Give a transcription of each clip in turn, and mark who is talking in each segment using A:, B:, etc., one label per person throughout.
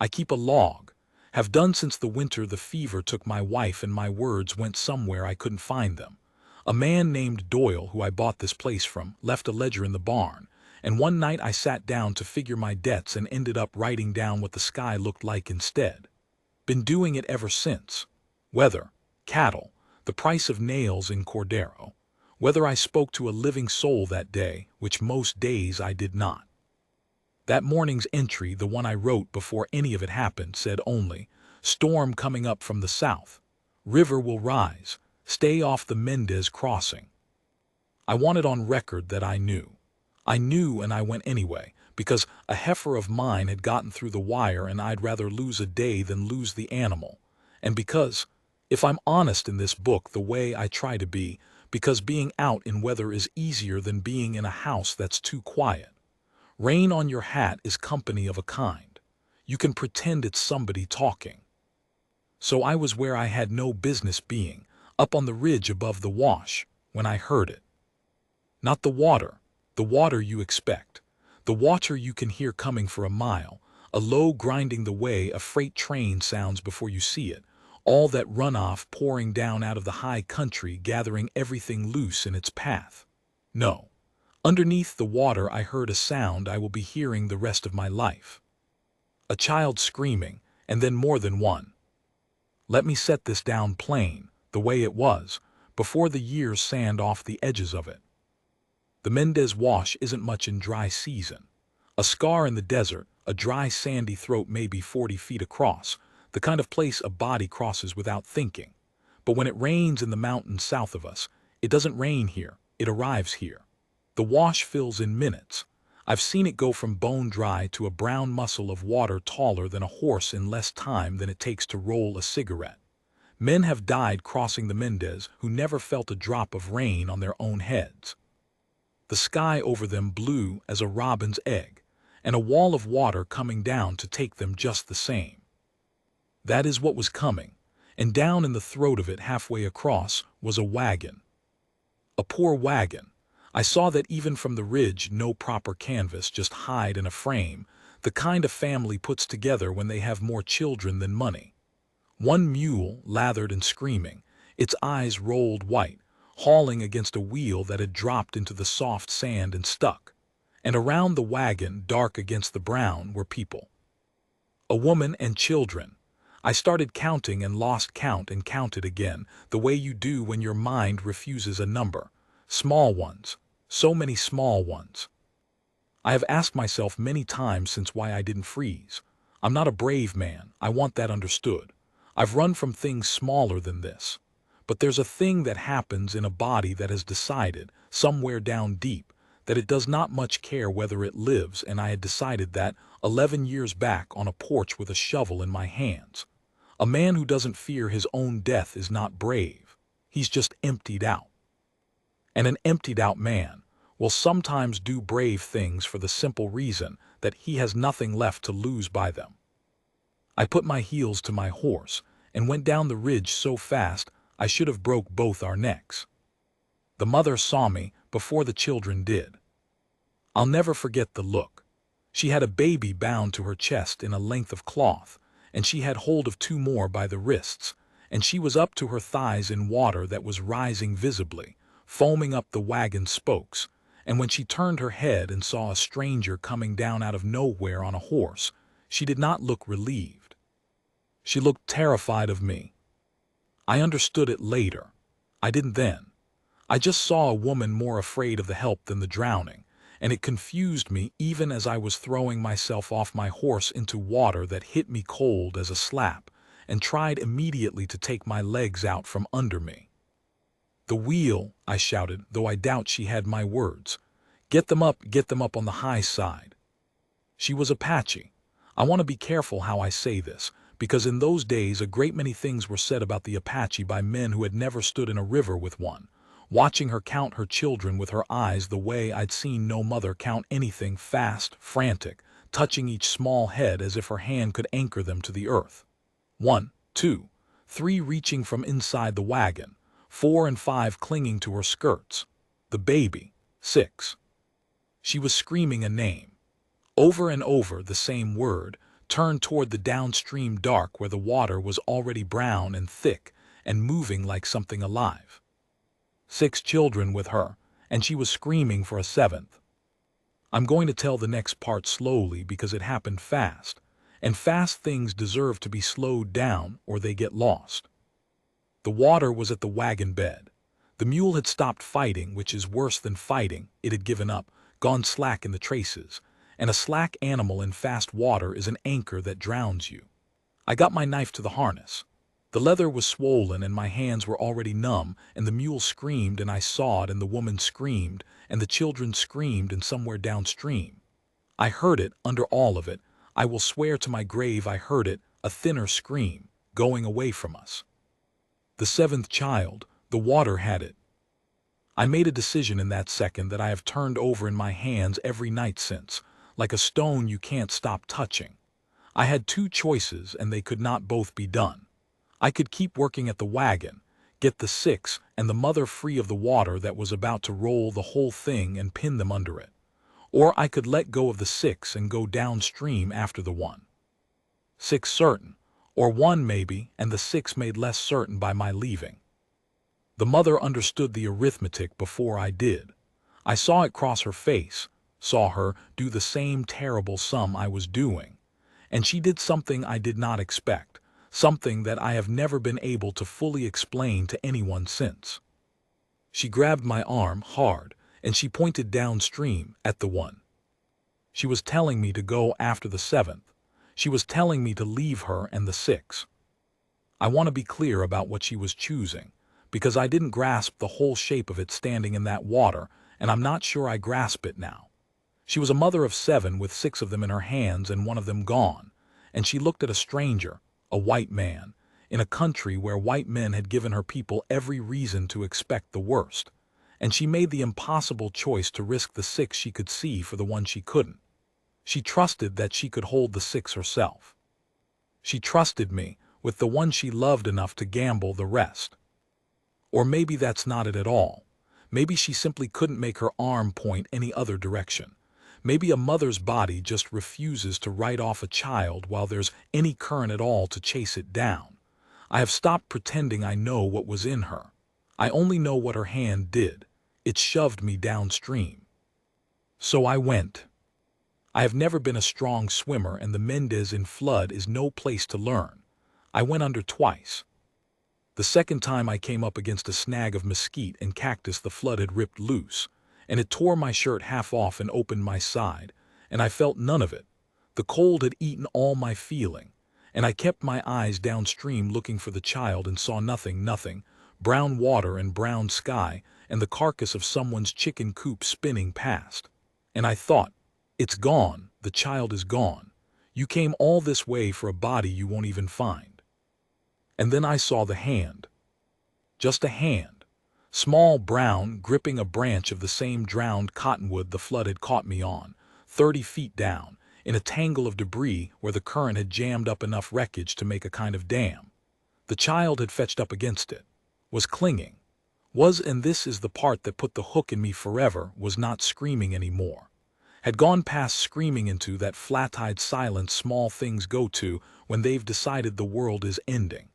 A: I keep a log. Have done since the winter the fever took my wife and my words went somewhere I couldn't find them. A man named Doyle, who I bought this place from, left a ledger in the barn, and one night I sat down to figure my debts and ended up writing down what the sky looked like instead. Been doing it ever since. Weather, cattle, the price of nails in Cordero. Whether I spoke to a living soul that day, which most days I did not. That morning's entry, the one I wrote before any of it happened, said only, "Storm coming up from the south. River will rise. Stay off the Mendez crossing." I wanted on record that I knew. I knew, and I went anyway, because a heifer of mine had gotten through the wire and I'd rather lose a day than lose the animal. And because, if I'm honest in this book the way I try to be, because being out in weather is easier than being in a house that's too quiet. Rain on your hat is company of a kind. You can pretend it's somebody talking. So I was where I had no business being, up on the ridge above the wash, when I heard it. Not the water you expect. The water you can hear coming for a mile, a low grinding the way a freight train sounds before you see it, all that runoff pouring down out of the high country gathering everything loose in its path. No. Underneath the water I heard a sound I will be hearing the rest of my life. A child screaming, and then more than one. Let me set this down plain, the way it was, before the years sand off the edges of it. The Mendez Wash isn't much in dry season. A scar in the desert, a dry sandy throat maybe 40 feet across, the kind of place a body crosses without thinking. But when it rains in the mountains south of us, it doesn't rain here, it arrives here. The wash fills in minutes. I've seen it go from bone dry to a brown muscle of water taller than a horse in less time than it takes to roll a cigarette. Men have died crossing the Mendez who never felt a drop of rain on their own heads. The sky over them blue as a robin's egg, and a wall of water coming down to take them just the same. That is what was coming, and down in the throat of it halfway across was a wagon. A poor wagon. I saw that even from the ridge, no proper canvas, just hide and a frame, the kind a family puts together when they have more children than money. One mule, lathered and screaming, its eyes rolled white, hauling against a wheel that had dropped into the soft sand and stuck. And around the wagon, dark against the brown, were people. A woman and children. I started counting and lost count and counted again, the way you do when your mind refuses a number. Small ones. So many small ones. I have asked myself many times since why I didn't freeze. I'm not a brave man, I want that understood. I've run from things smaller than this. But there's a thing that happens in a body that has decided, somewhere down deep, that it does not much care whether it lives, and I had decided that 11 years back on a porch with a shovel in my hands. A man who doesn't fear his own death is not brave. He's just emptied out. And an emptied out man will sometimes do brave things for the simple reason that he has nothing left to lose by them. I put my heels to my horse and went down the ridge so fast I should have broke both our necks. The mother saw me before the children did. I'll never forget the look. She had a baby bound to her chest in a length of cloth, and she had hold of two more by the wrists, and she was up to her thighs in water that was rising visibly, foaming up the wagon spokes, and when she turned her head and saw a stranger coming down out of nowhere on a horse, she did not look relieved. She looked terrified of me. I understood it later. I didn't then. I just saw a woman more afraid of the help than the drowning, and it confused me even as I was throwing myself off my horse into water that hit me cold as a slap, and tried immediately to take my legs out from under me. "The wheel," I shouted, though I doubt she had my words. Get them up on the high side." She was Apache. I want to be careful how I say this, because in those days a great many things were said about the Apache by men who had never stood in a river with one, watching her count her children with her eyes the way I'd seen no mother count anything, fast, frantic, touching each small head as if her hand could anchor them to the earth. 1, 2, 3 reaching from inside the wagon, 4 and 5 clinging to her skirts. The baby, 6. She was screaming a name. Over and over the same word, turned toward the downstream dark where the water was already brown and thick and moving like something alive. 6 children with her, and she was screaming for a 7th. I'm going to tell the next part slowly because it happened fast, and fast things deserve to be slowed down or they get lost. The water was at the wagon bed. The mule had stopped fighting, which is worse than fighting. It had given up, gone slack in the traces, and a slack animal in fast water is an anchor that drowns you. I got my knife to the harness. The leather was swollen and my hands were already numb, and the mule screamed and I saw it, and the woman screamed and the children screamed, and somewhere downstream I heard it. Under all of it, I will swear to my grave I heard it, a thinner scream, going away from us. The 7th child, the water had it. I made a decision in that second that I have turned over in my hands every night since, like a stone you can't stop touching. I had 2 choices and they could not both be done. I could keep working at the wagon, get the 6 and the mother free of the water that was about to roll the whole thing and pin them under it. Or I could let go of the 6 and go downstream after the 1. 6 certain, or 1 maybe, and the 6 made less certain by my leaving. The mother understood the arithmetic before I did. I saw it cross her face, saw her do the same terrible sum I was doing. And she did something I did not expect, something that I have never been able to fully explain to anyone since. She grabbed my arm hard, and she pointed downstream at the 1. She was telling me to go after the 7th. She was telling me to leave her and the 6. I want to be clear about what she was choosing, because I didn't grasp the whole shape of it standing in that water, and I'm not sure I grasp it now. She was a mother of 7 with 6 of them in her hands and 1 of them gone, and she looked at a stranger, a white man, in a country where white men had given her people every reason to expect the worst, and she made the impossible choice to risk the 6 she could see for the 1 she couldn't. She trusted that she could hold the 6 herself. She trusted me with the 1 she loved enough to gamble the rest. Or maybe that's not it at all. Maybe she simply couldn't make her arm point any other direction. Maybe a mother's body just refuses to write off a child while there's any current at all to chase it down. I have stopped pretending I know what was in her. I only know what her hand did. It shoved me downstream. So I went. I have never been a strong swimmer, and the Mendez in flood is no place to learn. I went under twice. The second time I came up against a snag of mesquite and cactus the flood had ripped loose, and it tore my shirt half off and opened my side, and I felt none of it. The cold had eaten all my feeling, and I kept my eyes downstream looking for the child and saw nothing, brown water and brown sky and the carcass of someone's chicken coop spinning past. And I thought, it's gone, the child is gone. You came all this way for a body you won't even find. And then I saw the hand. Just a hand. Small, brown, gripping a branch of the same drowned cottonwood the flood had caught me on, 30 feet down, in a tangle of debris where the current had jammed up enough wreckage to make a kind of dam. The child had fetched up against it, was clinging, and this is the part that put the hook in me forever, was not screaming anymore. Had gone past screaming into that flat-eyed silence small things go to when they've decided the world is ending.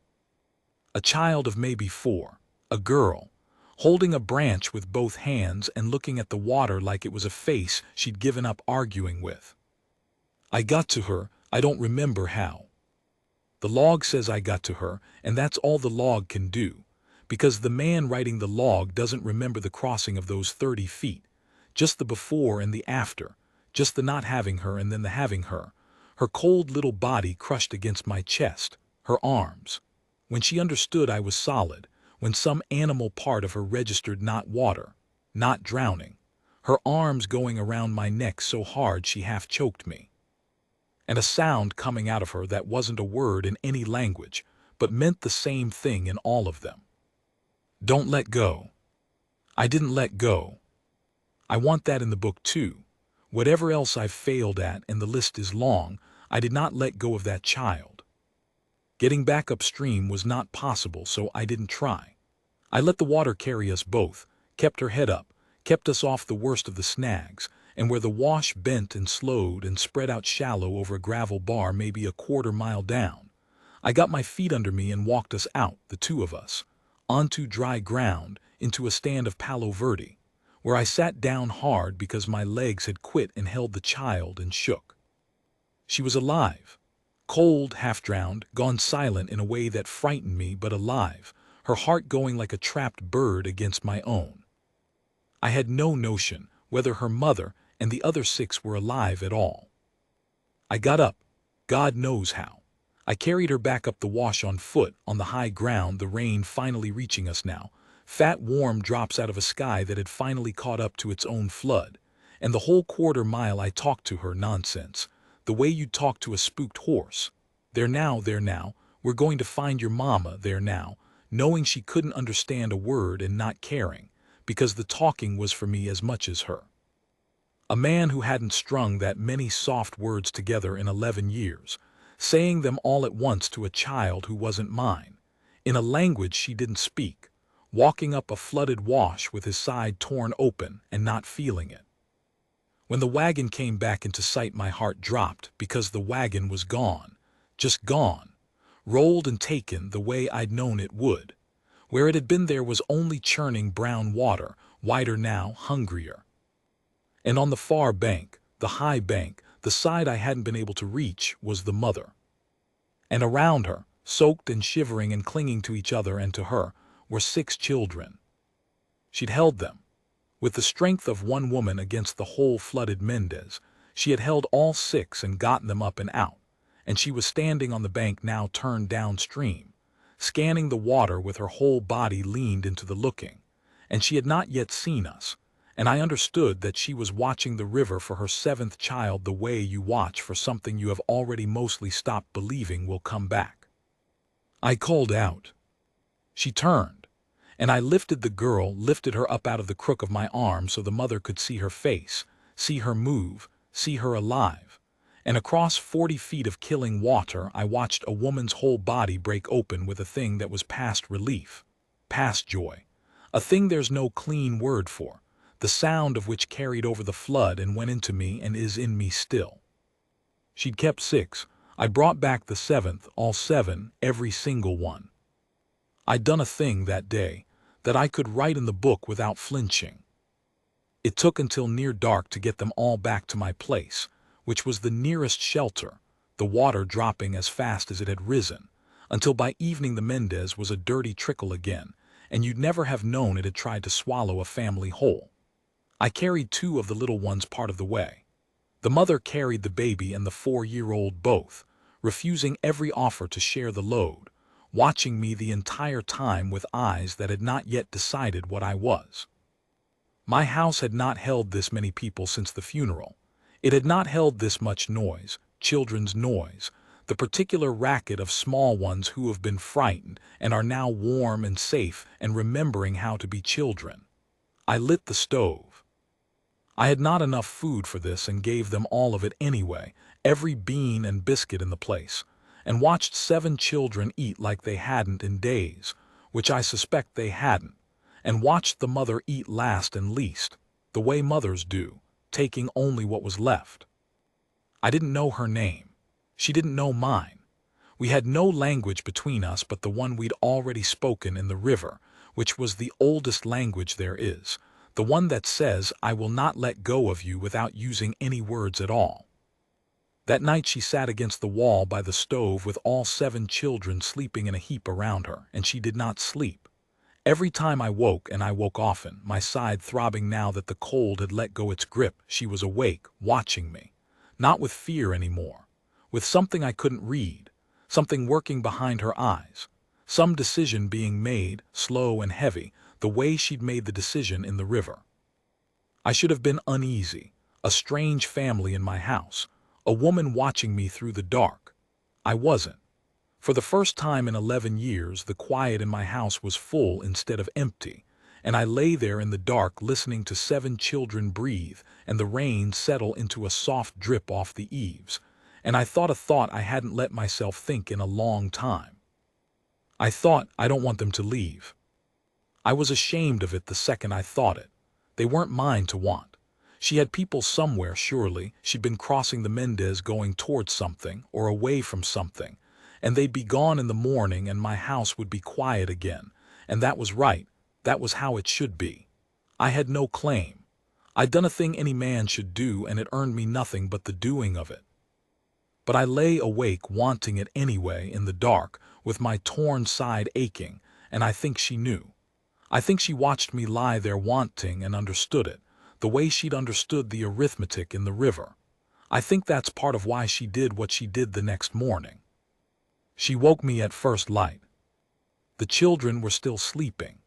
A: A child of maybe 4, a girl, holding a branch with both hands and looking at the water like it was a face she'd given up arguing with. I got to her, I don't remember how. The log says I got to her, and that's all the log can do, because the man writing the log doesn't remember the crossing of those 30 feet, just the before and the after, just the not having her and then the having her cold little body crushed against my chest, her arms. When she understood I was solid, when some animal part of her registered not water, not drowning, her arms going around my neck so hard she half choked me. And a sound coming out of her that wasn't a word in any language, but meant the same thing in all of them. Don't let go. I didn't let go. I want that in the book too. Whatever else I've failed at, and the list is long, I did not let go of that child. Getting back upstream was not possible, so I didn't try. I let the water carry us both, kept her head up, kept us off the worst of the snags, and where the wash bent and slowed and spread out shallow over a gravel bar maybe a quarter-mile down. I got my feet under me and walked us out, the two of us, onto dry ground, into a stand of Palo Verde, where I sat down hard because my legs had quit and held the child and shook. She was alive. Cold, half-drowned, gone silent in a way that frightened me, but alive, her heart going like a trapped bird against my own. I had no notion whether her mother and the other 6 were alive at all. I got up, God knows how. I carried her back up the wash on foot, on the high ground, the rain finally reaching us now, fat warm drops out of a sky that had finally caught up to its own flood, and the whole quarter-mile I talked to her nonsense, the way you'd talk to a spooked horse. There now, we're going to find your mama, there now, knowing she couldn't understand a word and not caring, because the talking was for me as much as her. A man who hadn't strung that many soft words together in 11 years, saying them all at once to a child who wasn't mine, in a language she didn't speak, walking up a flooded wash with his side torn open and not feeling it. When the wagon came back into sight, my heart dropped because the wagon was gone, just gone, rolled and taken the way I'd known it would. Where it had been there was only churning brown water, wider now, hungrier. And on the far bank, the high bank, the side I hadn't been able to reach, was the mother. And around her, soaked and shivering and clinging to each other and to her, were 6 children. She'd held them. With the strength of one woman against the whole flooded Mendez, she had held all 6 and gotten them up and out, and she was standing on the bank now turned downstream, scanning the water with her whole body leaned into the looking, and she had not yet seen us, and I understood that she was watching the river for her 7th child the way you watch for something you have already mostly stopped believing will come back. I called out. She turned. And I lifted the girl, lifted her up out of the crook of my arm so the mother could see her face, see her move, see her alive. And across 40 feet of killing water, I watched a woman's whole body break open with a thing that was past relief, past joy. A thing there's no clean word for, the sound of which carried over the flood and went into me and is in me still. She'd kept 6. I brought back the 7th, all 7, every single one. I'd done a thing that day that I could write in the book without flinching. It took until near dark to get them all back to my place, which was the nearest shelter, the water dropping as fast as it had risen, until by evening the Mendez was a dirty trickle again, and you'd never have known it had tried to swallow a family whole. I carried 2 of the little ones part of the way. The mother carried the baby and the 4-year-old both, refusing every offer to share the load, watching me the entire time with eyes that had not yet decided what I was. My house had not held this many people since the funeral. It had not held this much noise, children's noise, the particular racket of small ones who have been frightened and are now warm and safe and remembering how to be children. I lit the stove. I had not enough food for this and gave them all of it anyway, every bean and biscuit in the place, and watched 7 children eat like they hadn't in days, which I suspect they hadn't, and watched the mother eat last and least, the way mothers do, taking only what was left. I didn't know her name. She didn't know mine. We had no language between us but the one we'd already spoken in the river, which was the oldest language there is, the one that says, I will not let go of you without using any words at all. That night she sat against the wall by the stove with all 7 children sleeping in a heap around her, and she did not sleep. Every time I woke, and I woke often, my side throbbing now that the cold had let go its grip, she was awake, watching me. Not with fear anymore, with something I couldn't read, something working behind her eyes, some decision being made, slow and heavy, the way she'd made the decision in the river. I should have been uneasy, a strange family in my house, a woman watching me through the dark. I wasn't. For the first time in 11 years, the quiet in my house was full instead of empty, and I lay there in the dark listening to 7 children breathe and the rain settle into a soft drip off the eaves, and I thought a thought I hadn't let myself think in a long time. I thought, I don't want them to leave. I was ashamed of it the second I thought it. They weren't mine to want. She had people somewhere, surely. She'd been crossing the Mendez going towards something or away from something, and they'd be gone in the morning and my house would be quiet again. And that was right. That was how it should be. I had no claim. I'd done a thing any man should do, and it earned me nothing but the doing of it. But I lay awake wanting it anyway in the dark, with my torn side aching, and I think she knew. I think she watched me lie there wanting and understood it, the way she'd understood the arithmetic in the river. I think that's part of why she did what she did the next morning. She woke me at first light. The children were still sleeping.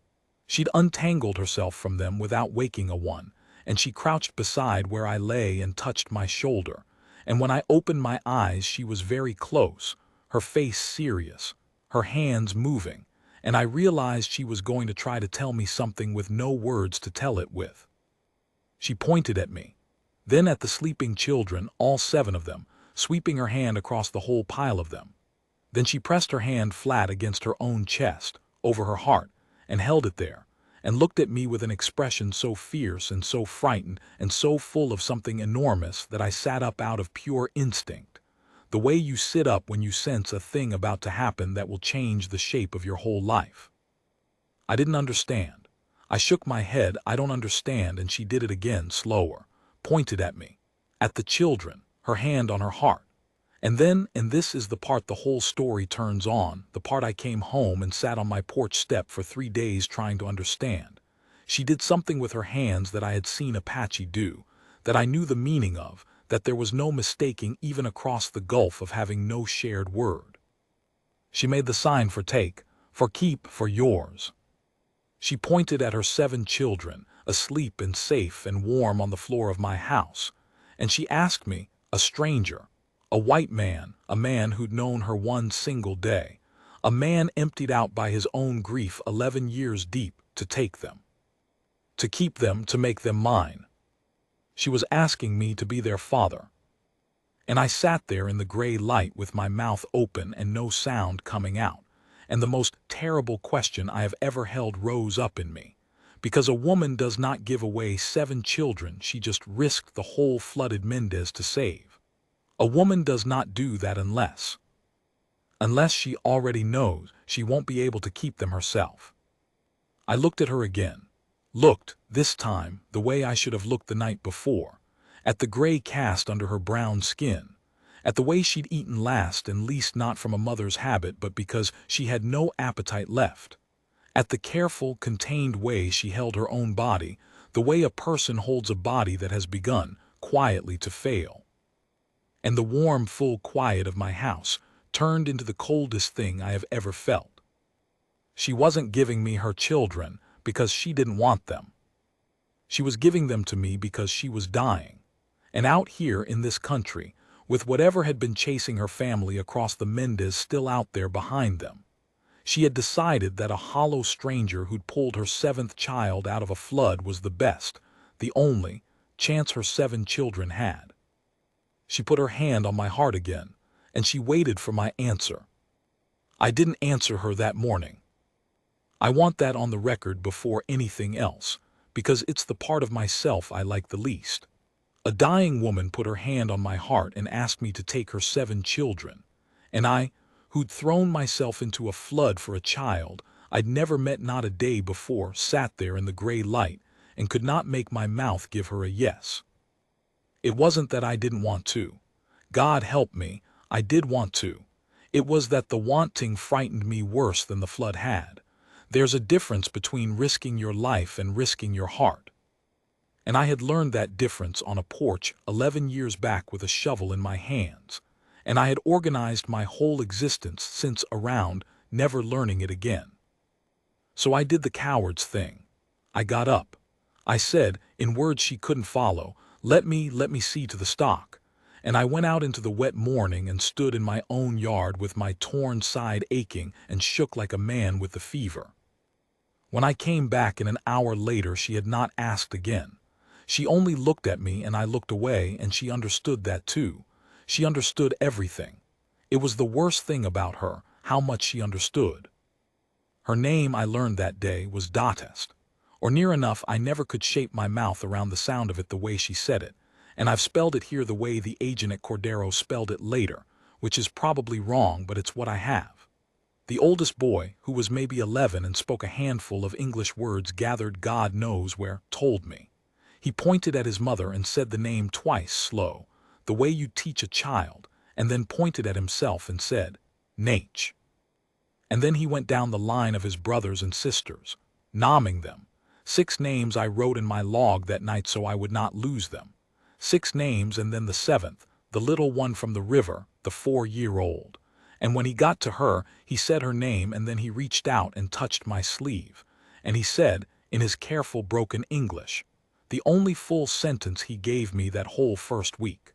A: She'd untangled herself from them without waking a one, and she crouched beside where I lay and touched my shoulder. And when I opened my eyes, she was very close, her face serious, her hands moving, and I realized she was going to try to tell me something with no words to tell it with. She pointed at me, then at the sleeping children, all 7 of them, sweeping her hand across the whole pile of them. Then she pressed her hand flat against her own chest, over her heart, and held it there, and looked at me with an expression so fierce and so frightened and so full of something enormous that I sat up out of pure instinct, the way you sit up when you sense a thing about to happen that will change the shape of your whole life. I didn't understand. I shook my head, I don't understand, and she did it again, slower, pointed at me, at the children, her hand on her heart. And then, and this is the part the whole story turns on, the part I came home and sat on my porch step for 3 days trying to understand. She did something with her hands that I had seen Apache do, that I knew the meaning of, that there was no mistaking even across the gulf of having no shared word. She made the sign for take, for keep, for yours. She pointed at her 7 children, asleep and safe and warm on the floor of my house, and she asked me, a stranger, a white man, a man who'd known her one single day, a man emptied out by his own grief 11 years deep, to take them, to keep them, to make them mine. She was asking me to be their father. And I sat there in the gray light with my mouth open and no sound coming out, and the most terrible question I have ever held rose up in me, because a woman does not give away 7 children she just risked the whole flooded Mendez to save. A woman does not do that unless she already knows she won't be able to keep them herself. I looked at her again, looked, this time, the way I should have looked the night before, at the gray cast under her brown skin, at the way she'd eaten last and least, not from a mother's habit but because she had no appetite left, at the careful, contained way she held her own body, the way a person holds a body that has begun, quietly, to fail. And the warm, full quiet of my house turned into the coldest thing I have ever felt. She wasn't giving me her children because she didn't want them. She was giving them to me because she was dying. And out here in this country, with whatever had been chasing her family across the Mendez still out there behind them, she had decided that a hollow stranger who'd pulled her 7th child out of a flood was the best, the only, chance her 7 children had. She put her hand on my heart again, and she waited for my answer. I didn't answer her that morning. I want that on the record before anything else, because it's the part of myself I like the least. A dying woman put her hand on my heart and asked me to take her 7 children, and I, who'd thrown myself into a flood for a child I'd never met not a day before, sat there in the gray light and could not make my mouth give her a yes. It wasn't that I didn't want to. God help me, I did want to. It was that the wanting frightened me worse than the flood had. There's a difference between risking your life and risking your heart. And I had learned that difference on a porch 11 years back with a shovel in my hands, and I had organized my whole existence since around never learning it again. So I did the coward's thing. I got up. I said, in words she couldn't follow, let me see to the stock. And I went out into the wet morning and stood in my own yard with my torn side aching and shook like a man with the fever. When I came back an hour later, she had not asked again. She only looked at me and I looked away, and she understood that too. She understood everything. It was the worst thing about her, how much she understood. Her name, I learned that day, was Datest. or near enough I never could shape my mouth around the sound of it the way she said it, and I've spelled it here the way the agent at Cordero spelled it later, which is probably wrong, but it's what I have. The oldest boy, who was maybe 11 and spoke a handful of English words gathered God knows where, told me. He pointed at his mother and said the name twice slow, the way you teach a child, and then pointed at himself and said, Nate. And then he went down the line of his brothers and sisters, naming them. 6 names I wrote in my log that night so I would not lose them. 6 names, and then the 7th, the little one from the river, the 4-year-old. And when he got to her, he said her name, and then he reached out and touched my sleeve. And he said, in his careful broken English, the only full sentence he gave me that whole first week.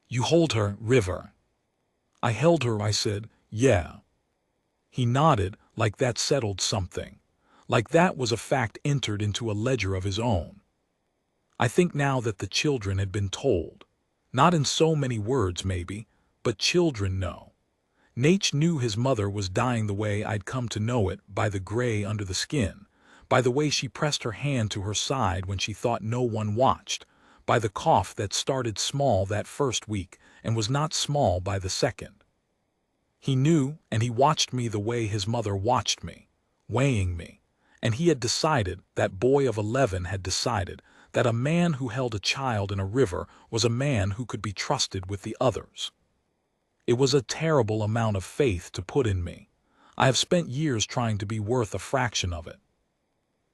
A: You hold her, River. I held her, I said, yeah. He nodded, like that settled something. Like that was a fact entered into a ledger of his own. I think now that the children had been told. Not in so many words, maybe, but children know. Nate knew his mother was dying the way I'd come to know it, by the gray under the skin, by the way she pressed her hand to her side when she thought no one watched, by the cough that started small that first week and was not small by the second. He knew, and he watched me the way his mother watched me, weighing me, and he had decided, that boy of 11 had decided, that a man who held a child in a river was a man who could be trusted with the others. It was a terrible amount of faith to put in me. I have spent years trying to be worth a fraction of it.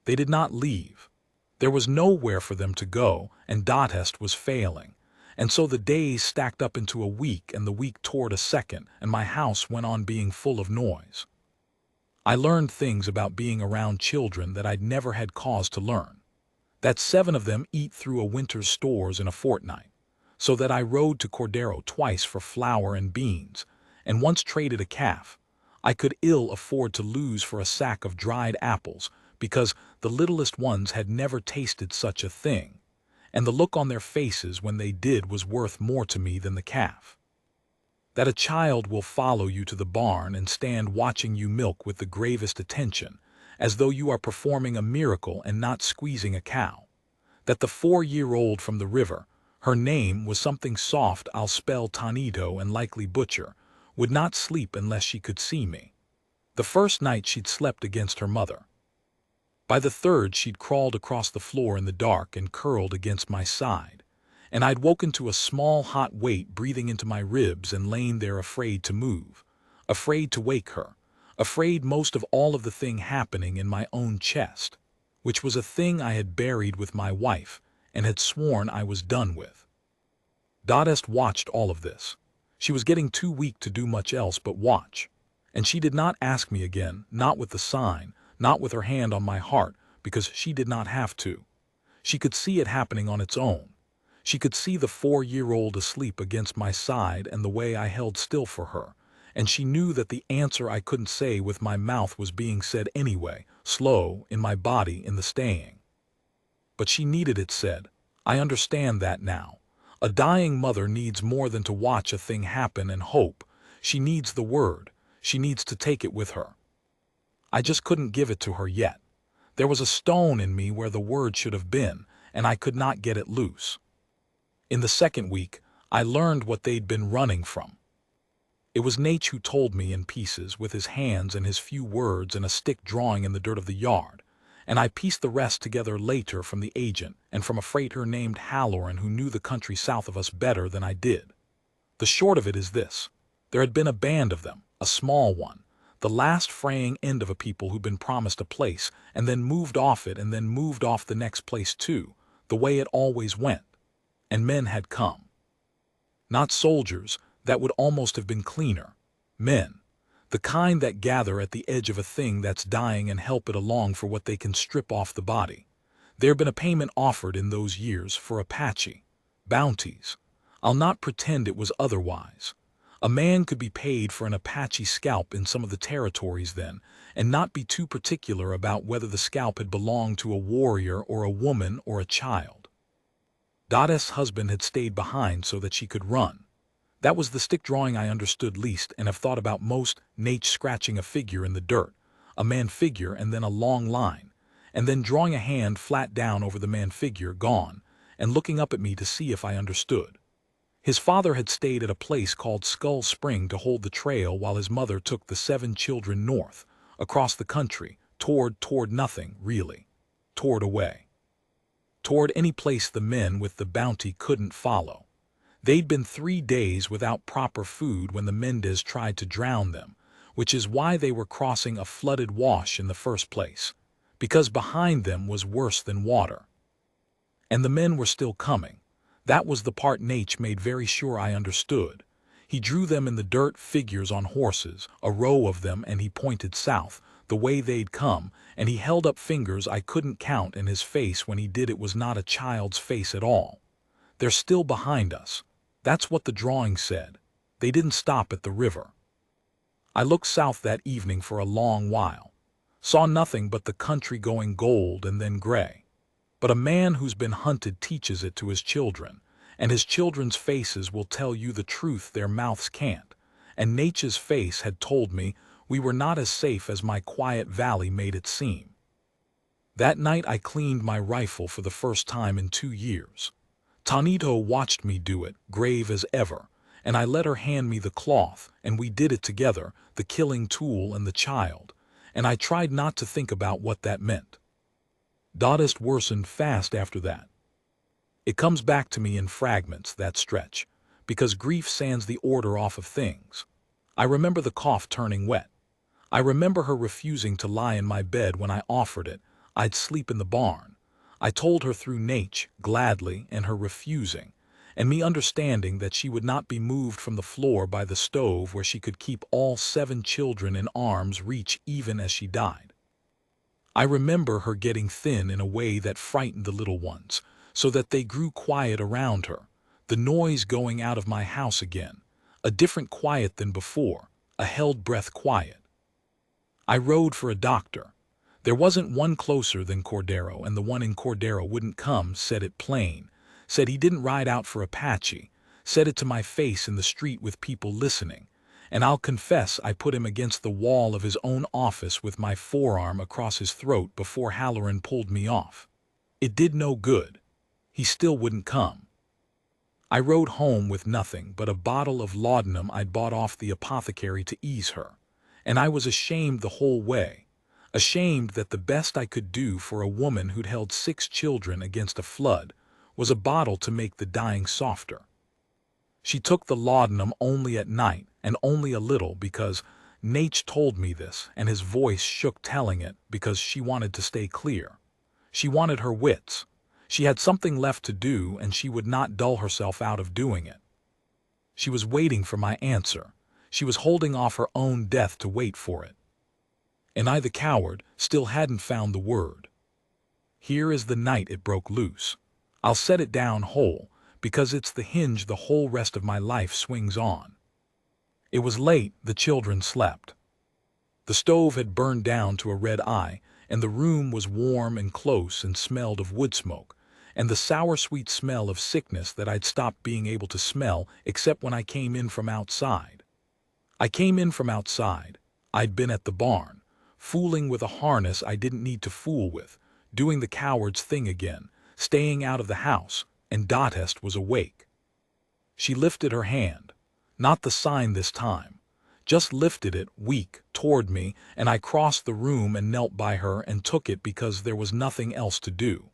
A: They did not leave. There was nowhere for them to go, and Dotest was failing. And so the days stacked up into a week, and the week toward a second, and my house went on being full of noise. I learned things about being around children that I'd never had cause to learn. That 7 of them eat through a winter's stores in a fortnight. So that I rode to Cordero twice for flour and beans, and once traded a calf. I could ill afford to lose for a sack of dried apples, because the littlest ones had never tasted such a thing, and the look on their faces when they did was worth more to me than the calf. That a child will follow you to the barn and stand watching you milk with the gravest attention, as though you are performing a miracle and not squeezing a cow. That the 4-year-old from the river, her name was something soft I'll spell Tonito and likely butcher, would not sleep unless she could see me. The first night she'd slept against her mother. By the 3rd she'd crawled across the floor in the dark and curled against my side, and I'd woken to a small hot weight breathing into my ribs and lain there afraid to move, afraid to wake her, afraid most of all of the thing happening in my own chest, which was a thing I had buried with my wife and had sworn I was done with. Dotest watched all of this. She was getting too weak to do much else but watch, and she did not ask me again, not with the sign, not with her hand on my heart, because she did not have to. She could see it happening on its own. She could see the 4-year-old asleep against my side and the way I held still for her, and she knew that the answer I couldn't say with my mouth was being said anyway, slow, in my body, in the staying. But she needed it said. I understand that now. A dying mother needs more than to watch a thing happen and hope. She needs the word. She needs to take it with her. I just couldn't give it to her yet. There was a stone in me where the word should have been, and I could not get it loose. In the 2nd week, I learned what they'd been running from. It was Nate who told me in pieces, with his hands and his few words and a stick drawing in the dirt of the yard, and I pieced the rest together later from the agent and from a freighter named Halloran who knew the country south of us better than I did. The short of it is this. There had been a band of them, a small one, the last fraying end of a people who'd been promised a place and then moved off it and then moved off the next place too, the way it always went. And men had come. Not soldiers, that would almost have been cleaner. Men. The kind that gather at the edge of a thing that's dying and help it along for what they can strip off the body. There'd been a payment offered in those years for Apache. Bounties. I'll not pretend it was otherwise. A man could be paid for an Apache scalp in some of the territories then, and not be too particular about whether the scalp had belonged to a warrior or a woman or a child. Dot's husband had stayed behind so that she could run. That was the stick drawing I understood least and have thought about most. Nate scratching a figure in the dirt, a man figure and then a long line, and then drawing a hand flat down over the man's figure, gone, and looking up at me to see if I understood. His father had stayed at a place called Skull Spring to hold the trail while his mother took the 7 children north, across the country, toward nothing, really. Toward away. Toward any place the men with the bounty couldn't follow. They'd been 3 days without proper food when the Mendez tried to drown them, which is why they were crossing a flooded wash in the first place, because behind them was worse than water. And the men were still coming. That was the part Nate made very sure I understood. He drew them in the dirt, figures on horses, a row of them, and he pointed south, the way they'd come, and he held up fingers I couldn't count, and his face when he did it was not a child's face at all. They're still behind us. That's what the drawing said. They didn't stop at the river. I looked south that evening for a long while. Saw nothing but the country going gold and then gray. But a man who's been hunted teaches it to his children, and his children's faces will tell you the truth their mouths can't. And Nature's face had told me we were not as safe as my quiet valley made it seem. That night I cleaned my rifle for the first time in 2 years. Tonito watched me do it, grave as ever, and I let her hand me the cloth, and we did it together, the killing tool and the child, and I tried not to think about what that meant. Dodest worsened fast after that. It comes back to me in fragments, that stretch, because grief sands the order off of things. I remember the cough turning wet. I remember her refusing to lie in my bed when I offered it. I'd sleep in the barn. I told her through Nate, gladly, and her refusing, and me understanding that she would not be moved from the floor by the stove where she could keep all 7 children in arm's reach even as she died. I remember her getting thin in a way that frightened the little ones, so that they grew quiet around her, the noise going out of my house again, a different quiet than before, a held breath quiet. I rode for a doctor. There wasn't one closer than Cordero, and the one in Cordero wouldn't come, said it plain, said he didn't ride out for Apache, said it to my face in the street with people listening, and I'll confess I put him against the wall of his own office with my forearm across his throat before Halloran pulled me off. It did no good. He still wouldn't come. I rode home with nothing but a bottle of laudanum I'd bought off the apothecary to ease her, and I was ashamed the whole way, ashamed that the best I could do for a woman who'd held 6 children against a flood was a bottle to make the dying softer. She took the laudanum only at night, and only a little, because Nate told me this, and his voice shook telling it, because she wanted to stay clear. She wanted her wits. She had something left to do, and she would not dull herself out of doing it. She was waiting for my answer. She was holding off her own death to wait for it. And I, the coward, still hadn't found the word. Here is the night it broke loose. I'll set it down whole, because it's the hinge the whole rest of my life swings on. It was late, the children slept. The stove had burned down to a red eye, and the room was warm and close and smelled of wood smoke, and the sour-sweet smell of sickness that I'd stopped being able to smell except when I came in from outside. I came in from outside. I'd been at the barn, fooling with a harness I didn't need to fool with, doing the coward's thing again, staying out of the house, and Dotest was awake. She lifted her hand, not the sign this time, just lifted it, weak, toward me, and I crossed the room and knelt by her and took it because there was nothing else to do.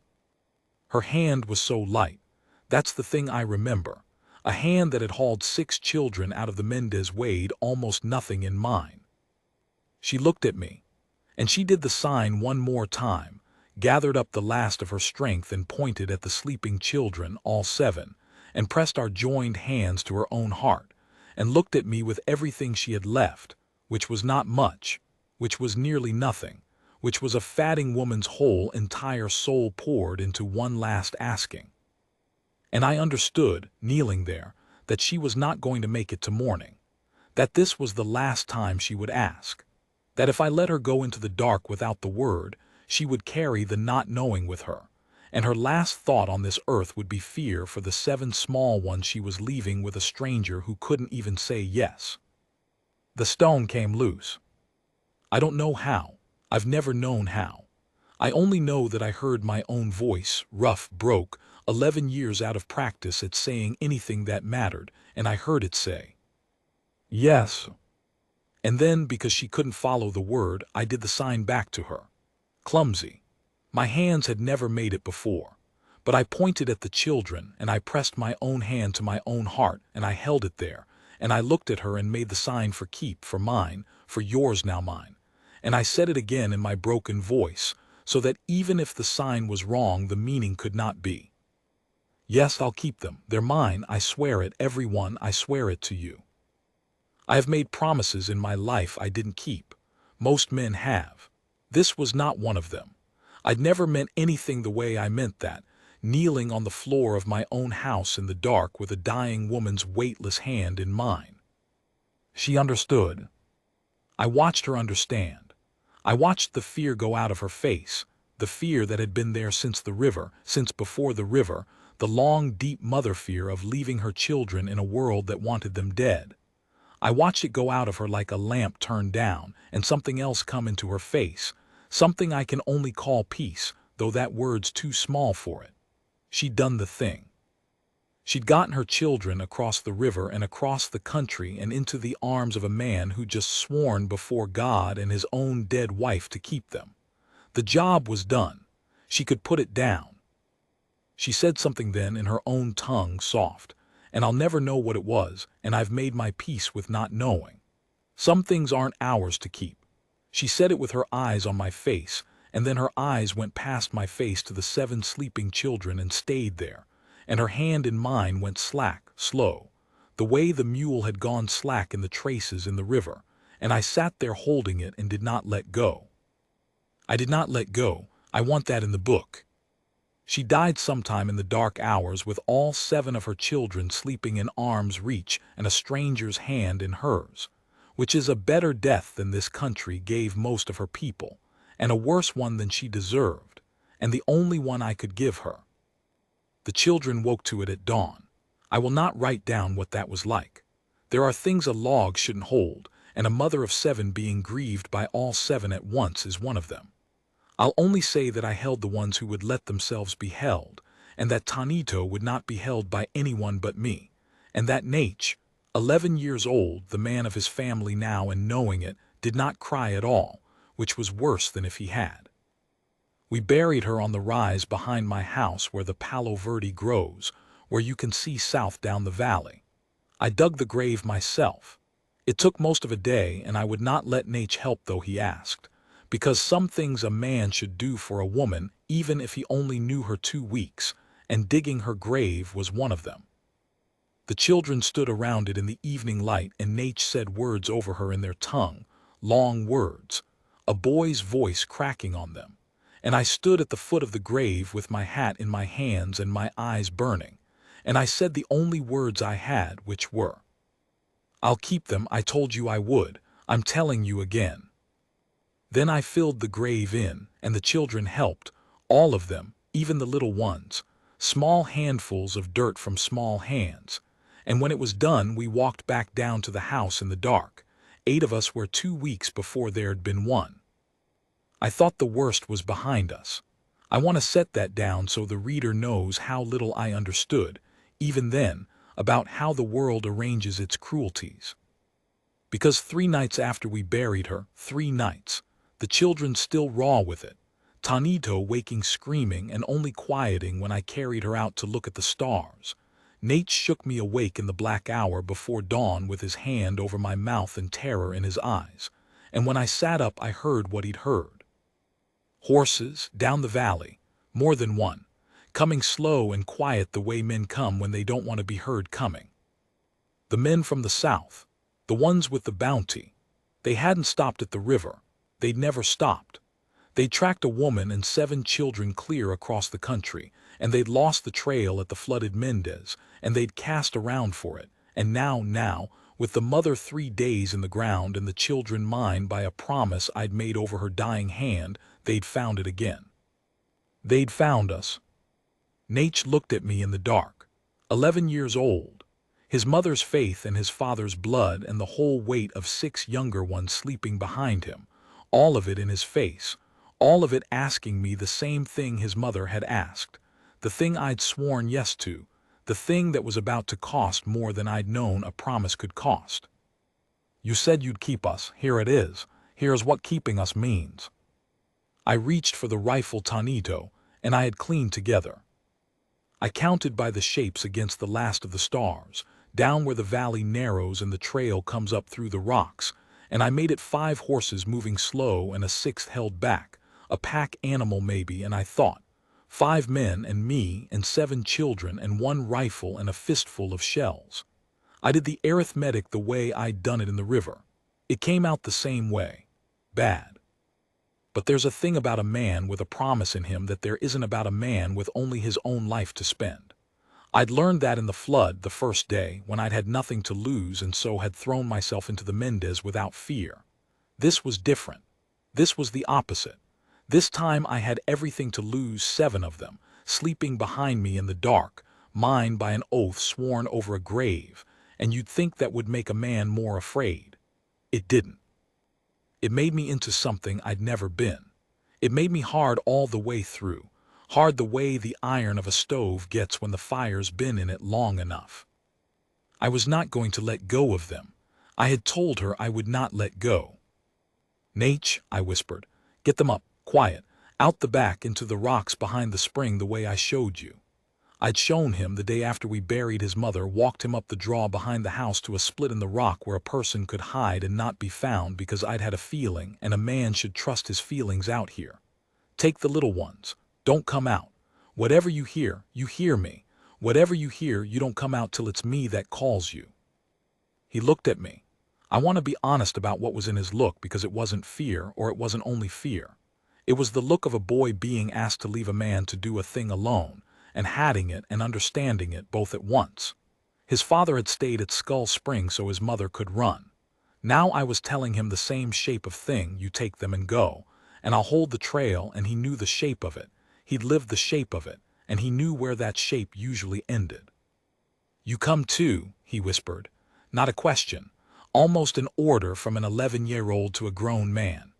A: Her hand was so light. That's the thing I remember. A hand that had hauled 6 children out of the Mendez weighed almost nothing in mine. She looked at me, and she did the sign one more time, gathered up the last of her strength and pointed at the sleeping children, all 7, and pressed our joined hands to her own heart, and looked at me with everything she had left, which was not much, which was nearly nothing, which was a fatting woman's whole entire soul poured into one last asking. And I understood, kneeling there, that she was not going to make it to morning, that this was the last time she would ask, that if I let her go into the dark without the word, she would carry the not knowing with her, and her last thought on this earth would be fear for the 7 small ones she was leaving with a stranger who couldn't even say yes. The stone came loose. I don't know how. I've never known how. I only know that I heard my own voice, rough, broke, 11 years out of practice at saying anything that mattered, and I heard it say, "Yes." And then, because she couldn't follow the word, I did the sign back to her. Clumsy. My hands had never made it before. But I pointed at the children, and I pressed my own hand to my own heart, and I held it there, and I looked at her and made the sign for keep, for mine, for yours now mine. And I said it again in my broken voice, so that even if the sign was wrong, the meaning could not be. Yes, I'll keep them. They're mine, I swear it, every one, I swear it to you. I have made promises in my life I didn't keep. Most men have. This was not one of them. I'd never meant anything the way I meant that, kneeling on the floor of my own house in the dark with a dying woman's weightless hand in mine. She understood. I watched her understand. I watched the fear go out of her face, the fear that had been there since the river, since before the river, the long, deep mother fear of leaving her children in a world that wanted them dead. I watched it go out of her like a lamp turned down, and something else come into her face, something I can only call peace, though that word's too small for it. She'd done the thing. She'd gotten her children across the river and across the country and into the arms of a man who'd just sworn before God and his own dead wife to keep them. The job was done. She could put it down. She said something then in her own tongue, soft, and I'll never know what it was, and I've made my peace with not knowing. Some things aren't ours to keep. She said it with her eyes on my face, and then her eyes went past my face to the 7 sleeping children and stayed there, and her hand in mine went slack, slow, the way the mule had gone slack in the traces in the river, and I sat there holding it and did not let go. I did not let go. I want that in the book. She died sometime in the dark hours with all 7 of her children sleeping in arm's reach and a stranger's hand in hers, which is a better death than this country gave most of her people, and a worse one than she deserved, and the only one I could give her. The children woke to it at dawn. I will not write down what that was like. There are things a log shouldn't hold, and a mother of 7 being grieved by all 7 at once is one of them. I'll only say that I held the ones who would let themselves be held, and that Tanito would not be held by anyone but me, and that Nate, 11 years old, the man of his family now and knowing it, did not cry at all, which was worse than if he had. We buried her on the rise behind my house where the Palo Verde grows, where you can see south down the valley. I dug the grave myself. It took most of a day, and I would not let Nate help though he asked, because some things a man should do for a woman even if he only knew her 2 weeks, and digging her grave was one of them. The children stood around it in the evening light, and Nate said words over her in their tongue, long words, a boy's voice cracking on them, and I stood at the foot of the grave with my hat in my hands and my eyes burning, and I said the only words I had, which were, "I'll keep them, I told you I would, I'm telling you again." Then I filled the grave in, and the children helped, all of them, even the little ones, small handfuls of dirt from small hands, and when it was done we walked back down to the house in the dark, 8 of us where 2 weeks before there'd been 1. I thought the worst was behind us. I want to set that down so the reader knows how little I understood, even then, about how the world arranges its cruelties. Because 3 nights after we buried her, 3 nights, the children still raw with it, Tanito waking screaming and only quieting when I carried her out to look at the stars. Nate shook me awake in the black hour before dawn with his hand over my mouth and terror in his eyes, and when I sat up I heard what he'd heard. Horses, down the valley, more than one, coming slow and quiet the way men come when they don't want to be heard coming. The men from the south, the ones with the bounty, they hadn't stopped at the river. They'd never stopped. They'd tracked a woman and 7 children clear across the country, and they'd lost the trail at the flooded Mendez, and they'd cast around for it, and now, with the mother 3 days in the ground and the children mine by a promise I'd made over her dying hand, they'd found it again. They'd found us. Nate looked at me in the dark, 11 years old, his mother's faith and his father's blood and the whole weight of 6 younger ones sleeping behind him, all of it in his face, All of it asking me the same thing his mother had asked, the thing I'd sworn yes to, the thing that was about to cost more than I'd known a promise could cost. You said you'd keep us, here it is, here's what keeping us means. I reached for the rifle Tanito, and I had cleaned together. I counted by the shapes against the last of the stars, down where the valley narrows and the trail comes up through the rocks, and I made it 5 horses moving slow and a 6th held back, a pack animal maybe, and I thought, 5 men and me and 7 children and 1 rifle and a fistful of shells. I did the arithmetic the way I'd done it in the river. It came out the same way. Bad. But there's a thing about a man with a promise in him that there isn't about a man with only his own life to spend. I'd learned that in the flood the first day when I'd had nothing to lose and so had thrown myself into the Mendes without fear. This was different. This was the opposite. This time I had everything to lose, 7 of them, sleeping behind me in the dark, mine by an oath sworn over a grave, and you'd think that would make a man more afraid. It didn't. It made me into something I'd never been. It made me hard all the way through, hard the way the iron of a stove gets when the fire's been in it long enough. I was not going to let go of them. I had told her I would not let go. "Nate," I whispered, "get them up, quiet, out the back into the rocks behind the spring the way I showed you." I'd shown him the day after we buried his mother, walked him up the draw behind the house to a split in the rock where a person could hide and not be found, because I'd had a feeling, and a man should trust his feelings out here. "Take the little ones. Don't come out. Whatever you hear me. Whatever you hear, you don't come out till it's me that calls you." He looked at me. I want to be honest about what was in his look, because it wasn't fear, or it wasn't only fear. It was the look of a boy being asked to leave a man to do a thing alone, and hating it and understanding it both at once. His father had stayed at Skull Spring so his mother could run. Now I was telling him the same shape of thing, you take them and go, and I'll hold the trail, and he knew the shape of it. He'd lived the shape of it, and he knew where that shape usually ended. "You come too," he whispered. Not a question, almost an order from an 11-year-old to a grown man.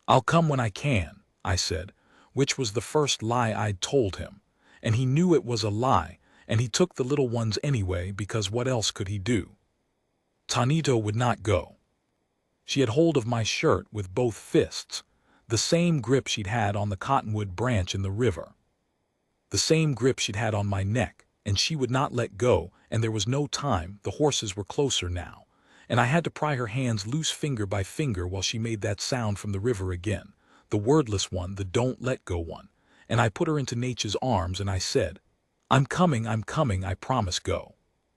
A: "I'll come when I can," I said, which was the first lie I'd told him. And he knew it was a lie, and he took the little ones anyway, because what else could he do? Tanito would not go. She had hold of my shirt with both fists, the same grip she'd had on the cottonwood branch in the river, the same grip she'd had on my neck, and she would not let go, and there was no time, the horses were closer now, and I had to pry her hands loose finger by finger while she made that sound from the river again, the wordless one, the don't let go one. And I put her into Nature's arms and I said, I'm coming, I promise, go."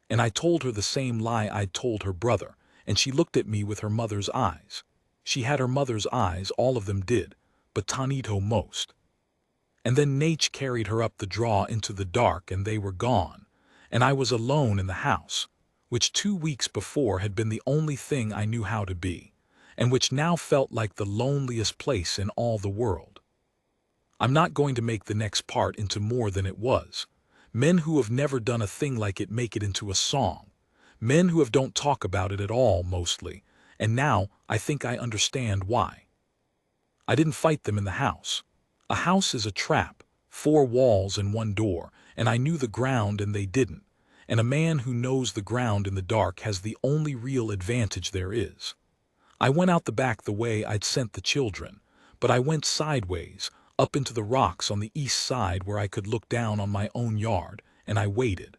A: And I told her the same lie I'd told her brother, and she looked at me with her mother's eyes. She had her mother's eyes, all of them did, but Tanito most. And then Nate carried her up the draw into the dark, and they were gone, and I was alone in the house, which 2 weeks before had been the only thing I knew how to be, and which now felt like the loneliest place in all the world. I'm not going to make the next part into more than it was. Men who have never done a thing like it make it into a song. Men who don't talk about it at all, mostly, and now I think I understand why. I didn't fight them in the house. A house is a trap, 4 walls and 1 door, and I knew the ground and they didn't. And a man who knows the ground in the dark has the only real advantage there is. I went out the back the way I'd sent the children, but I went sideways, up into the rocks on the east side where I could look down on my own yard, and I waited.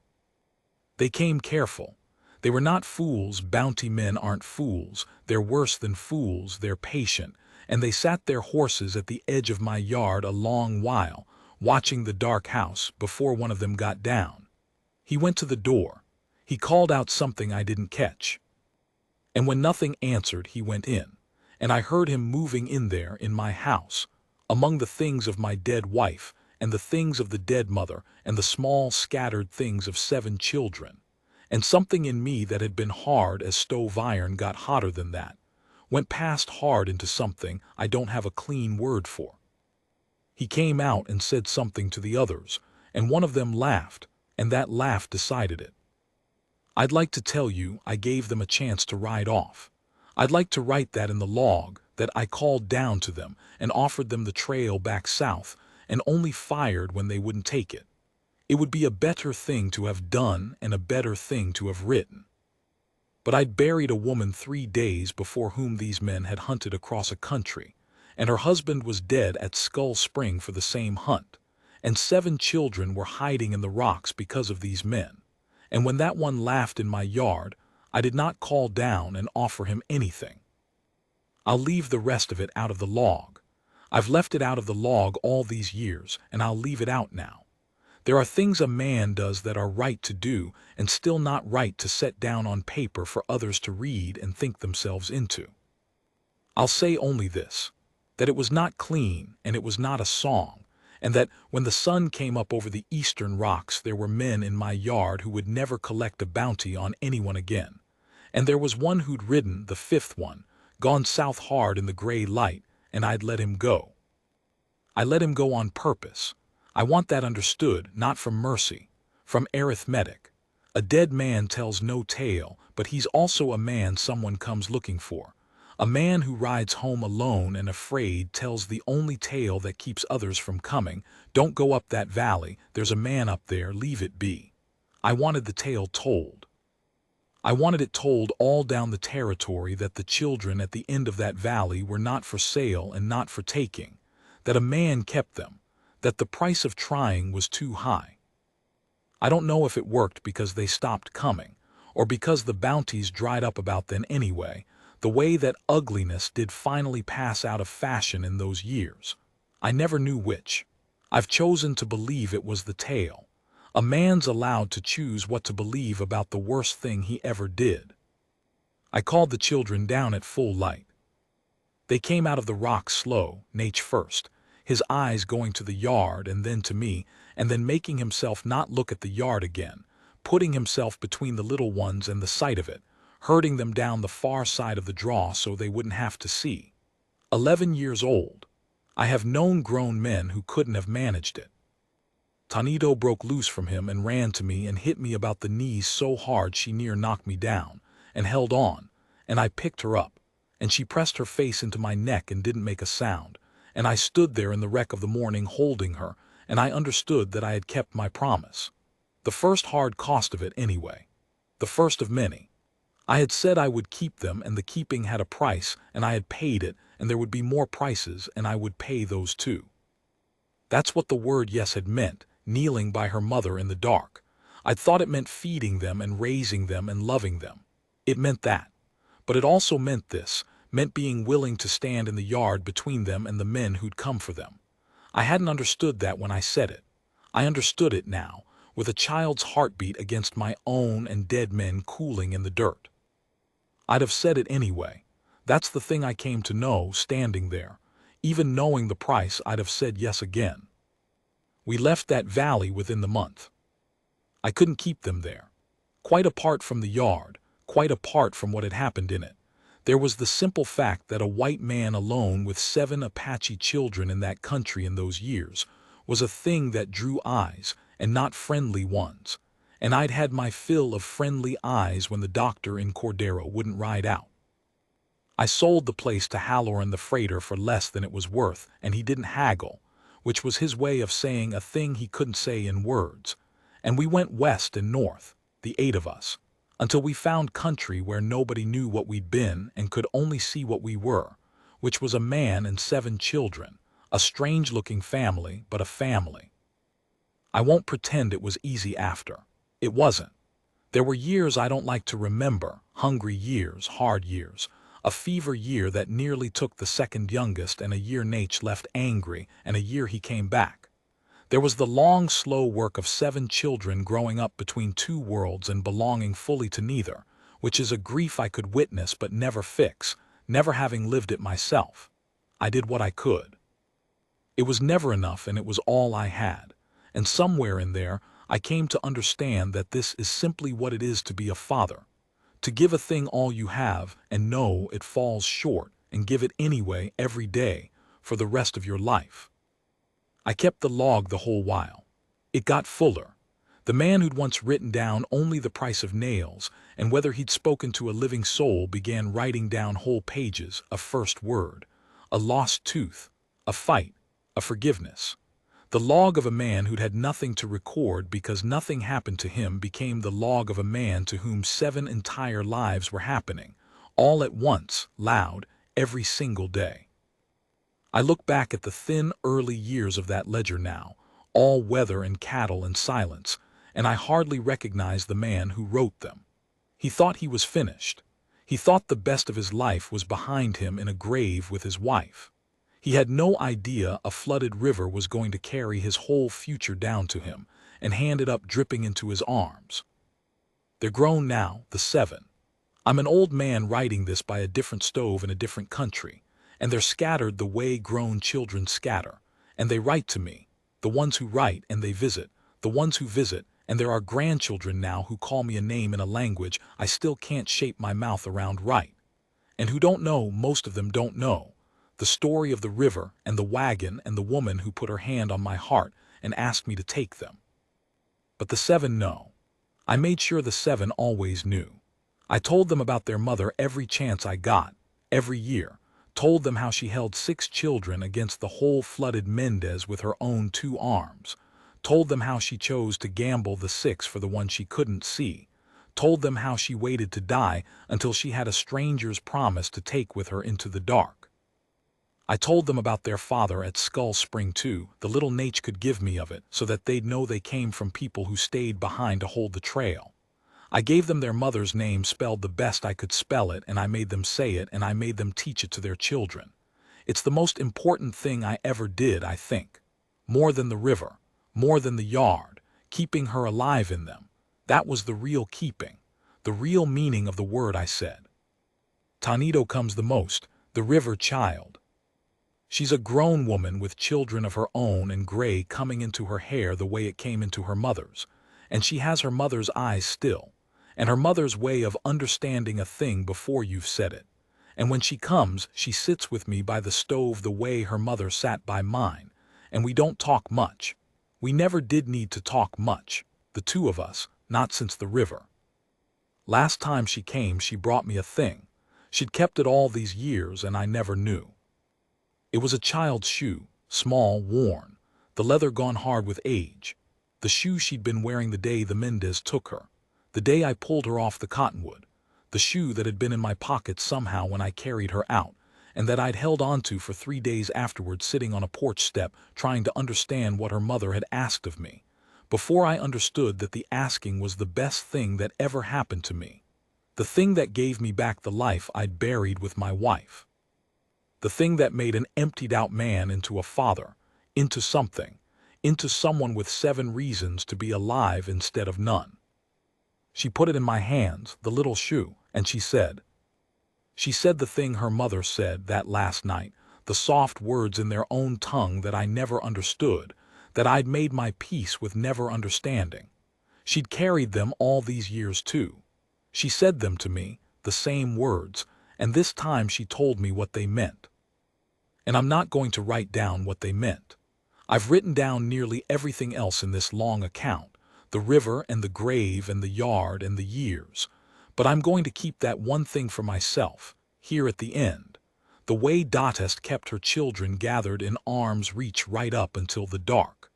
A: They came careful. They were not fools, bounty men aren't fools, they're worse than fools, they're patient, and they sat their horses at the edge of my yard a long while, watching the dark house, before one of them got down. He went to the door. He called out something I didn't catch. And when nothing answered, he went in, and I heard him moving in there in my house, among the things of my dead wife, and the things of the dead mother, and the small scattered things of 7 children. And something in me that had been hard as stove iron got hotter than that, went past hard into something I don't have a clean word for. He came out and said something to the others, and one of them laughed, and that laugh decided it. I'd like to tell you I gave them a chance to ride off. I'd like to write that in the log, that I called down to them and offered them the trail back south, and only fired when they wouldn't take it. It would be a better thing to have done and a better thing to have written. But I'd buried a woman 3 days before whom these men had hunted across a country, and her husband was dead at Skull Spring for the same hunt, and 7 children were hiding in the rocks because of these men. And when that one laughed in my yard, I did not call down and offer him anything. I'll leave the rest of it out of the log. I've left it out of the log all these years, and I'll leave it out now. There are things a man does that are right to do and still not right to set down on paper for others to read and think themselves into. I'll say only this, that it was not clean and it was not a song, and that when the sun came up over the eastern rocks there were men in my yard who would never collect a bounty on anyone again, and there was one who'd ridden, the 5th one, gone south hard in the gray light, and I'd let him go. I let him go on purpose. I want that understood, not from mercy, from arithmetic. A dead man tells no tale, but he's also a man someone comes looking for. A man who rides home alone and afraid tells the only tale that keeps others from coming. Don't go up that valley, there's a man up there, leave it be. I wanted the tale told. I wanted it told all down the territory that the children at the end of that valley were not for sale and not for taking, that a man kept them, that the price of trying was too high. I don't know if it worked because they stopped coming, or because the bounties dried up about then anyway, the way that ugliness did finally pass out of fashion in those years. I never knew which. I've chosen to believe it was the tale. A man's allowed to choose what to believe about the worst thing he ever did. I called the children down at full light. They came out of the rocks slow, Nate first, his eyes going to the yard and then to me, and then making himself not look at the yard again, putting himself between the little ones and the sight of it, herding them down the far side of the draw so they wouldn't have to see. 11 years old. I have known grown men who couldn't have managed it. Tonito broke loose from him and ran to me and hit me about the knees so hard she near knocked me down, and held on, and I picked her up, and she pressed her face into my neck and didn't make a sound, and I stood there in the wreck of the morning holding her, and I understood that I had kept my promise. The first hard cost of it anyway. The first of many. I had said I would keep them, and the keeping had a price, and I had paid it, and there would be more prices, and I would pay those too. That's what the word yes had meant, kneeling by her mother in the dark. I'd thought it meant feeding them and raising them and loving them. It meant that. But it also meant this, meant being willing to stand in the yard between them and the men who'd come for them. I hadn't understood that when I said it. I understood it now, with a child's heartbeat against my own and dead men cooling in the dirt. I'd have said it anyway. That's the thing I came to know standing there. Even knowing the price, I'd have said yes again. We left that valley within the month. I couldn't keep them there. Quite apart from the yard, quite apart from what had happened in it. There was the simple fact that a white man alone with 7 Apache children in that country in those years was a thing that drew eyes, and not friendly ones. And I'd had my fill of friendly eyes when the doctor in Cordero wouldn't ride out. I sold the place to Halloran the freighter for less than it was worth, and he didn't haggle, which was his way of saying a thing he couldn't say in words. And we went west and north, the 8 of us, until we found country where nobody knew what we'd been and could only see what we were, which was a man and 7 children, a strange-looking family, but a family. I won't pretend it was easy after. It wasn't. There were years I don't like to remember, hungry years, hard years, a fever year that nearly took the second youngest, and a year Nate left angry, and a year he came back. There was the long, slow work of 7 children growing up between 2 worlds and belonging fully to neither, which is a grief I could witness but never fix, never having lived it myself. I did what I could. It was never enough, and it was all I had. And somewhere in there, I came to understand that this is simply what it is to be a father. To give a thing all you have and know it falls short, and give it anyway every day for the rest of your life. I kept the log the whole while. It got fuller. The man who'd once written down only the price of nails and whether he'd spoken to a living soul began writing down whole pages, a first word, a lost tooth, a fight, a forgiveness. The log of a man who'd had nothing to record because nothing happened to him became the log of a man to whom 7 entire lives were happening, all at once, loud, every single day. I look back at the thin, early years of that ledger now, all weather and cattle and silence, and I hardly recognize the man who wrote them. He thought he was finished. He thought the best of his life was behind him in a grave with his wife. He had no idea a flooded river was going to carry his whole future down to him and hand it up dripping into his arms. They're grown now, the 7. I'm an old man writing this by a different stove in a different country, and they're scattered the way grown children scatter, and they write to me, the ones who write and they visit, the ones who visit, and there are grandchildren now who call me a name in a language I still can't shape my mouth around right, and who don't know, most of them don't know, the story of the river and the wagon and the woman who put her hand on my heart and asked me to take them. But the 7 know. I made sure the 7 always knew. I told them about their mother every chance I got, every year, told them how she held 6 children against the whole flooded Mendez with her own 2 arms, told them how she chose to gamble the 6 for the one she couldn't see, told them how she waited to die until she had a stranger's promise to take with her into the dark. I told them about their father at Skull Spring too, the little Nate could give me of it so that they'd know they came from people who stayed behind to hold the trail. I gave them their mother's name spelled the best I could spell it, and I made them say it, and I made them teach it to their children. It's the most important thing I ever did, I think. More than the river, more than the yard, keeping her alive in them. That was the real keeping, the real meaning of the word I said. Tanito comes the most, the river child. She's a grown woman with children of her own and gray coming into her hair the way it came into her mother's, and she has her mother's eyes still, and her mother's way of understanding a thing before you've said it. And when she comes, she sits with me by the stove the way her mother sat by mine, and we don't talk much. We never did need to talk much, the 2 of us, not since the river. Last time she came, she brought me a thing. She'd kept it all these years, and I never knew. It was a child's shoe, small, worn, the leather gone hard with age. The shoe she'd been wearing the day the Mendez took her, the day I pulled her off the cottonwood, the shoe that had been in my pocket somehow when I carried her out, and that I'd held onto for 3 days afterward sitting on a porch step trying to understand what her mother had asked of me, before I understood that the asking was the best thing that ever happened to me, the thing that gave me back the life I'd buried with my wife. The thing that made an emptied-out man into a father, into something, into someone with 7 reasons to be alive instead of none. She put it in my hands, the little shoe, and she said the thing her mother said that last night, the soft words in their own tongue that I never understood, that I'd made my peace with never understanding. She'd carried them all these years too. She said them to me, the same words, and this time she told me what they meant. And I'm not going to write down what they meant. I've written down nearly everything else in this long account, the river and the grave and the yard and the years, but I'm going to keep that one thing for myself, here at the end, the way Datest kept her children gathered in arm's reach right up until the dark.